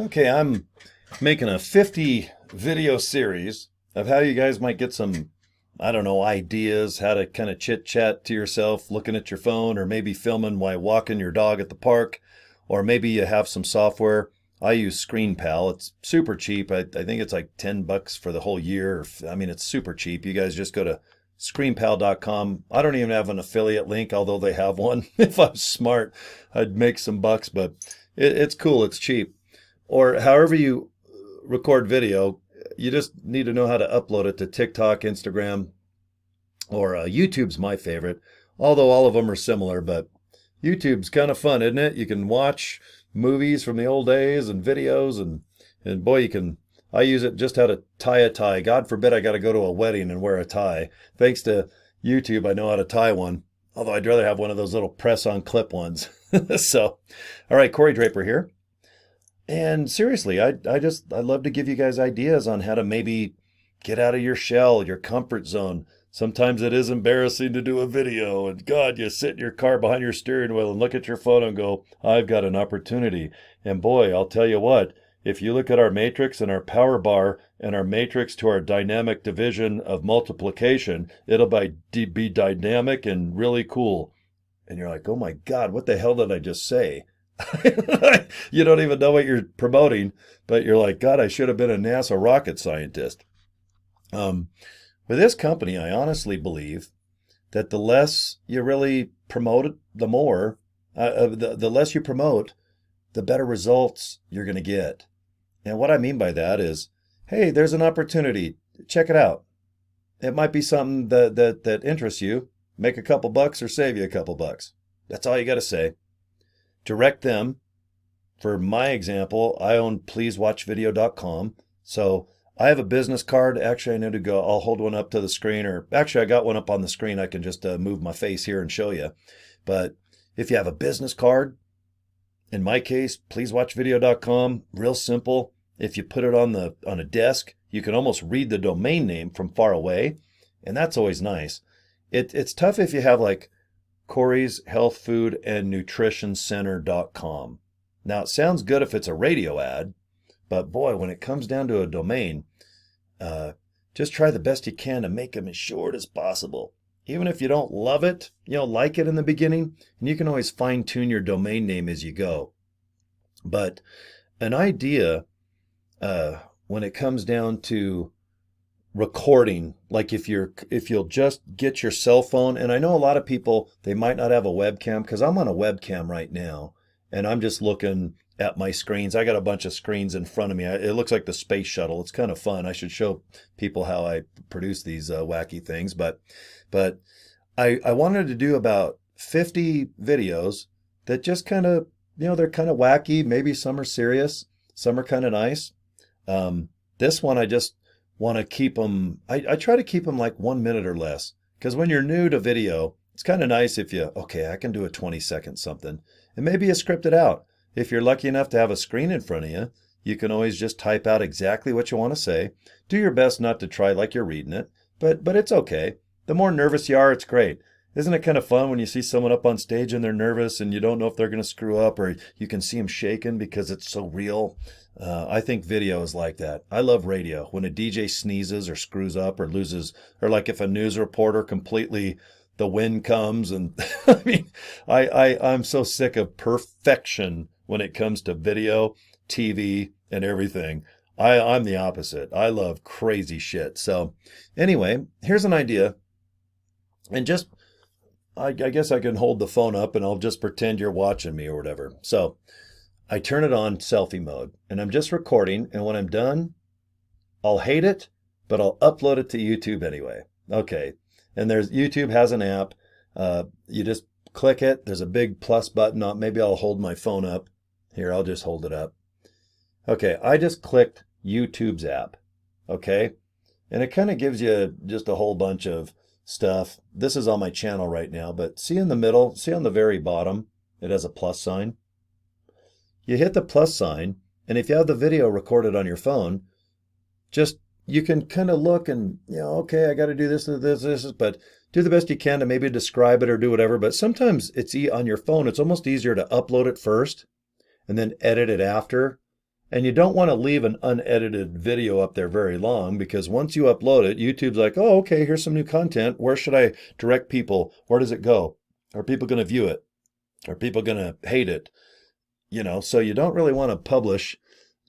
Okay, I'm making a 50 video series of how you guys might get some, I don't know, ideas, how to kind of chit chat to yourself looking at your phone, or maybe filming while walking your dog at the park, or maybe you have some software. I use ScreenPal. It's super cheap. I think it's like $10 for the whole year. I mean, it's super cheap. You guys just go to screenpal.com. I don't even have an affiliate link, although they have one. If I was smart, I'd make some bucks, but it's cool. It's cheap. Or however you record video, you just need to know how to upload it to TikTok, Instagram, or YouTube's my favorite, although all of them are similar, but YouTube's kind of fun, isn't it? You can watch movies from the old days and videos, and boy, you can. I use it just how to tie a tie. God forbid I got to go to a wedding and wear a tie. Thanks to YouTube, I know how to tie one, although I'd rather have one of those little press-on clip ones. So, all right, Corey Draper here. And seriously, I'd love to give you guys ideas on how to maybe get out of your shell, your comfort zone. Sometimes it is embarrassing to do a video, and God, you sit in your car behind your steering wheel and look at your phone and go, I've got an opportunity. And boy, I'll tell you what, if you look at our matrix and our power bar and our matrix to our dynamic division of multiplication, it'll be dynamic and really cool. And you're like, oh my God, what the hell did I just say? You don't even know what you're promoting, but you're like, God, I should have been a NASA rocket scientist. With this company, I honestly believe that the less you really promote it, the less you promote, the better results you're going to get. And what I mean by that is, hey, there's an opportunity. Check it out. It might be something that interests you. Make a couple bucks or save you a couple bucks. That's all you got to say. Direct them. For my example, I own pleasewatchvideo.com. So I have a business card. Actually, I need to go. I'll hold one up to the screen, or actually, I got one up on the screen. I can just move my face here and show you. But if you have a business card, in my case, pleasewatchvideo.com, real simple. If you put it on a desk, you can almost read the domain name from far away, and that's always nice. It's tough if you have like Corey's Health Food and Nutrition Center.com. Now, it sounds good if it's a radio ad, but boy, when it comes down to a domain, just try the best you can to make them as short as possible. Even if you don't love it, like it in the beginning, and you can always fine tune your domain name as you go. But an idea when it comes down to recording, like if you'll just get your cell phone, and I know a lot of people, they might not have a webcam, because I'm on a webcam right now and I'm just looking at my screens. I got a bunch of screens in front of me. It looks like the space shuttle. It's kind of fun. I should show people how I produce these wacky things, but I wanted to do about 50 videos that just kind of, they're kind of wacky. Maybe some are serious, some are kind of nice. This one I just want to keep them, I try to keep them like 1 minute or less, because when you're new to video, it's kind of nice if I can do a 20-second something, and maybe you script it out. If you're lucky enough to have a screen in front of you, you can always just type out exactly what you want to say. Do your best not to try like you're reading it, but it's okay. The more nervous you are, it's great. Isn't it kind of fun when you see someone up on stage and they're nervous and you don't know if they're going to screw up, or you can see them shaking because it's so real? I think video is like that. I love radio. When a DJ sneezes or screws up or loses, or like if a news reporter completely, the wind comes and I mean, I'm so sick of perfection when it comes to video, TV, and everything. I'm the opposite. I love crazy shit. So anyway, here's an idea. And just, I guess I can hold the phone up and I'll just pretend you're watching me or whatever. So I turn it on selfie mode and I'm just recording. And when I'm done, I'll hate it, but I'll upload it to YouTube anyway. Okay. And YouTube has an app. You just click it. There's a big plus button on. Maybe I'll hold my phone up. Here, I'll just hold it up. Okay. I just clicked YouTube's app. Okay. And it kind of gives you just a whole bunch of stuff. This is on my channel right now, but see in the middle, see on the very bottom, it has a plus sign. You hit the plus sign, and if you have the video recorded on your phone, just you can kind of look and, okay, I got to do this, but do the best you can to maybe describe it or do whatever. But sometimes it's on your phone, it's almost easier to upload it first and then edit it after. And you don't want to leave an unedited video up there very long, because once you upload it, YouTube's like, oh, okay, here's some new content. Where should I direct people? Where does it go? Are people going to view it? Are people going to hate it? So you don't really want to publish,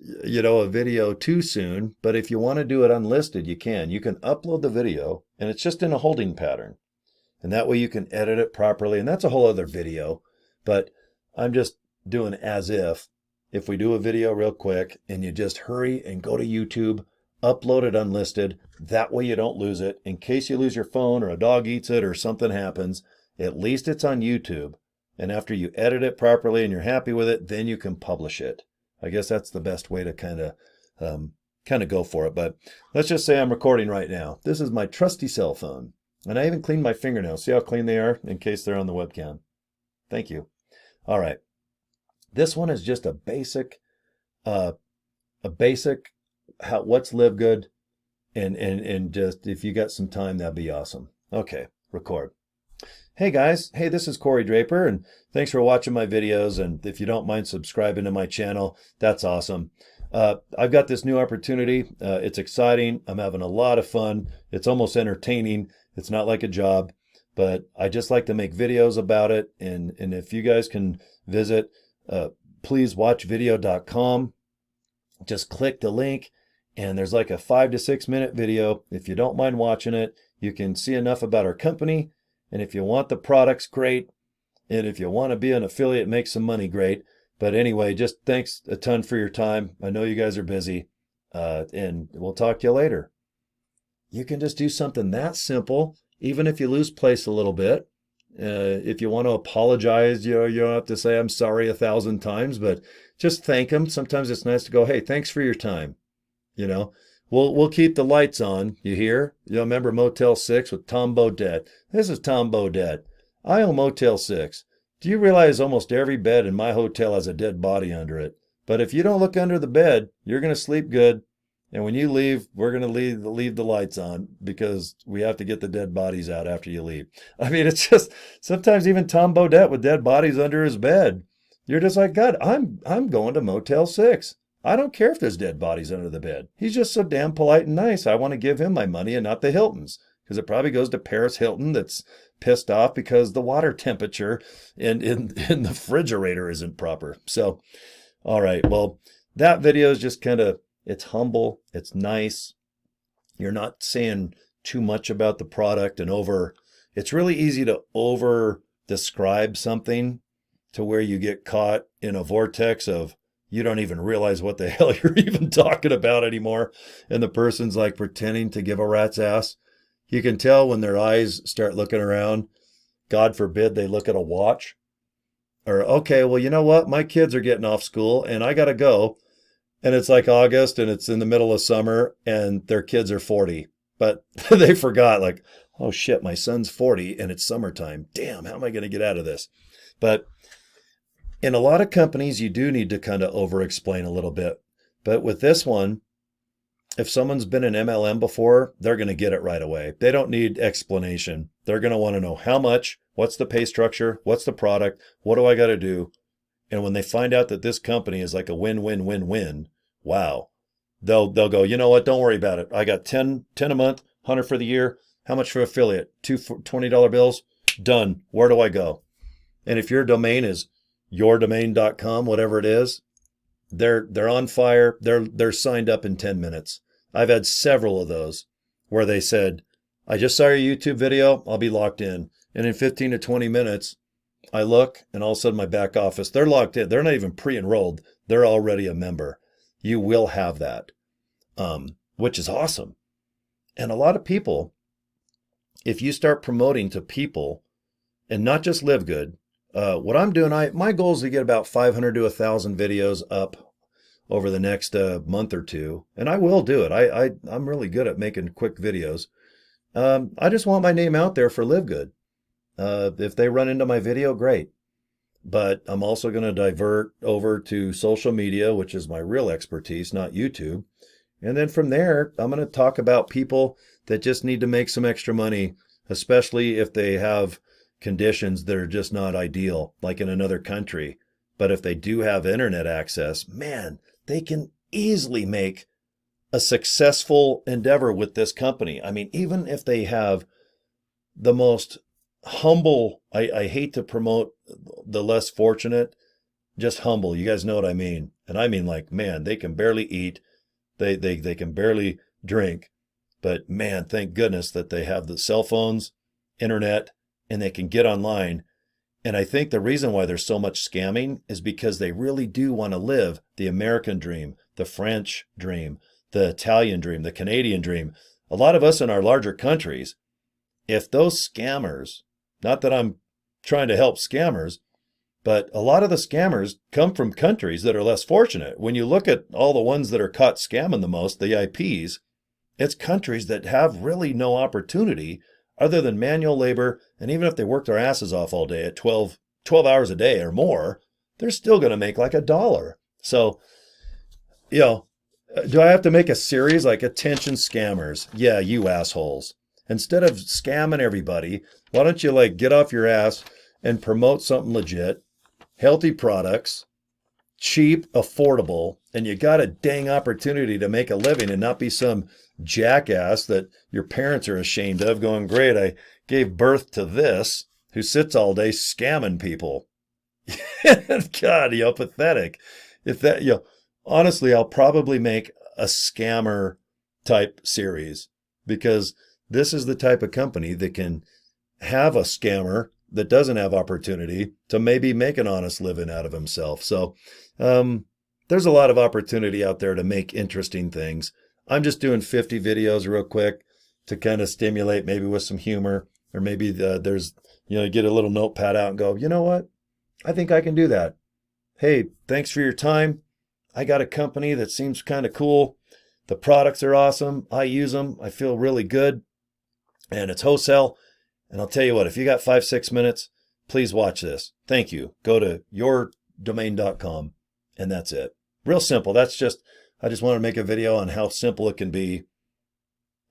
a video too soon. But if you want to do it unlisted, you can. You can upload the video and it's just in a holding pattern. And that way you can edit it properly. And that's a whole other video. But I'm just doing as if we do a video real quick and you just hurry and go to YouTube, upload it unlisted. That way you don't lose it. In case you lose your phone or a dog eats it or something happens, at least it's on YouTube. And after you edit it properly and you're happy with it, then you can publish it. I guess that's the best way to kind of go for it. But let's just say I'm recording right now. This is my trusty cell phone. And I even cleaned my fingernails. See how clean they are in case they're on the webcam. Thank you. All right. This one is just a basic what's LiveGood. And just if you got some time, that'd be awesome. Okay, record. Hey guys, hey, this is Corey Draper, and thanks for watching my videos. And if you don't mind subscribing to my channel, that's awesome. I've got this new opportunity. It's exciting. I'm having a lot of fun. It's almost entertaining. It's not like a job, but I just like to make videos about it. And if you guys can visit, please watchvideo.com. Just click the link, and there's like a 5 to 6 minute video. If you don't mind watching it, you can see enough about our company. And if you want the products, great. And if you want to be an affiliate, make some money, great. But anyway, just thanks a ton for your time. I know you guys are busy, and we'll talk to you later. You can just do something that simple, even if you lose place a little bit. If you want to apologize, you don't have to say I'm sorry 1,000 times, but just thank them. Sometimes it's nice to go, hey, thanks for your time. We'll keep the lights on. You hear? You remember Motel 6 with Tom Bodett? This is Tom Bodett. I own Motel 6. Do you realize almost every bed in my hotel has a dead body under it? But if you don't look under the bed, you're going to sleep good. And when you leave, we're going to leave the lights on, because we have to get the dead bodies out after you leave. I mean, it's just sometimes even Tom Bodett with dead bodies under his bed. You're just like, God, I'm going to Motel 6. I don't care if there's dead bodies under the bed. He's just so damn polite and nice. I want to give him my money and not the Hiltons, because it probably goes to Paris Hilton that's pissed off because the water temperature in the refrigerator isn't proper. So, all right. Well, that video is just it's humble. It's nice. You're not saying too much about the product it's really easy to over describe something to where you get caught in a vortex of, you don't even realize what the hell you're even talking about anymore. And the person's like pretending to give a rat's ass. You can tell when their eyes start looking around. God forbid they look at a watch. Or, okay, well, you know what? My kids are getting off school and I got to go. And it's like August and it's in the middle of summer and their kids are 40. But they forgot, like, oh shit, my son's 40 and it's summertime. Damn, how am I going to get out of this? But in a lot of companies, you do need to kind of over-explain a little bit. But with this one, if someone's been in MLM before, they're going to get it right away. They don't need explanation. They're going to want to know how much, what's the pay structure, what's the product, what do I got to do? And when they find out that this company is like a win-win-win-win, wow, they'll go, you know what, don't worry about it. I got 10 a month, 100 for the year. How much for affiliate? Two $20 bills? Done. Where do I go? And if your domain is yourdomain.com, whatever it is, they're on fire. They're signed up in 10 minutes. I've had several of those where they said, I just saw your YouTube video. I'll be locked in. And in 15 to 20 minutes, I look and all of a sudden my back office, they're locked in. They're not even pre-enrolled. They're already a member. You will have that, which is awesome. And a lot of people, if you start promoting to people and not just LiveGood, what I'm doing, my goal is to get about 500 to 1,000 videos up over the next month or two. And I will do it. I'm really good at making quick videos. I just want my name out there for LiveGood. If they run into my video, great. But I'm also going to divert over to social media, which is my real expertise, not YouTube. And then from there, I'm going to talk about people that just need to make some extra money, especially if they have conditions that are just not ideal, like in another country. But if they do have internet access, man, they can easily make a successful endeavor with this company. I mean, even if they have the most humble, I hate to promote the less fortunate, just humble. You guys know what I mean. And I mean, like, man, they can barely eat. They can barely drink. But man, thank goodness that they have the cell phones, internet, and they can get online. And I think the reason why there's so much scamming is because they really do want to live the American dream, the French dream, the Italian dream, the Canadian dream. A lot of us in our larger countries, if those scammers, not that I'm trying to help scammers, but a lot of the scammers come from countries that are less fortunate. When you look at all the ones that are caught scamming the most, the IPs, it's countries that have really no opportunity other than manual labor. And even if they work their asses off all day at 12 hours a day or more, they're still going to make like $1. So, you know, do I have to make a series like attention scammers? Yeah, you assholes. Instead of scamming everybody, why don't you like get off your ass and promote something legit, healthy products, cheap, affordable, and you got a dang opportunity to make a living and not be some jackass that your parents are ashamed of going, great, I gave birth to this, who sits all day scamming people. God, pathetic. If that, honestly, I'll probably make a scammer type series because this is the type of company that can have a scammer that doesn't have opportunity to maybe make an honest living out of himself. So there's a lot of opportunity out there to make interesting things. I'm just doing 50 videos real quick to kind of stimulate, maybe with some humor, or maybe there's, get a little notepad out and go, you know what? I think I can do that. Hey, thanks for your time. I got a company that seems kind of cool. The products are awesome. I use them. I feel really good. And it's wholesale. And I'll tell you what, if you got 5-6 minutes, please watch this. Thank you. Go to yourdomain.com and that's it. Real simple. I just want to make a video on how simple it can be.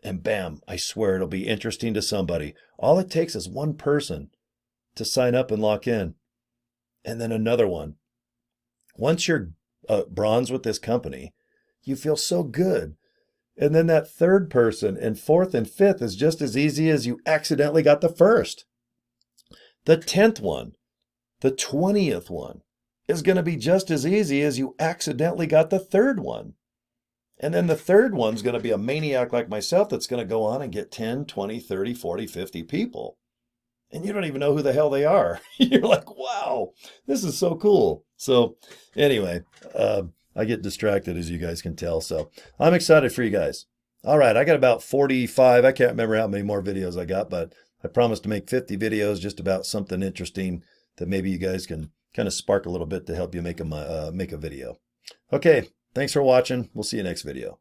And bam, I swear it'll be interesting to somebody. All it takes is one person to sign up and lock in. And then another one. Once you're bronze with this company, you feel so good. And then that third person and fourth and fifth is just as easy as you accidentally got the first. The 10th one, the 20th one is going to be just as easy as you accidentally got the third one. And then the third one's going to be a maniac like myself that's going to go on and get 10, 20, 30, 40, 50 people. And you don't even know who the hell they are. You're like, wow, this is so cool. So anyway, I get distracted, as you guys can tell. So I'm excited for you guys. All right, I got about 45. I can't remember how many more videos I got, but I promised to make 50 videos just about something interesting that maybe you guys can kind of spark a little bit to help you make a video. Okay, thanks for watching. We'll see you next video.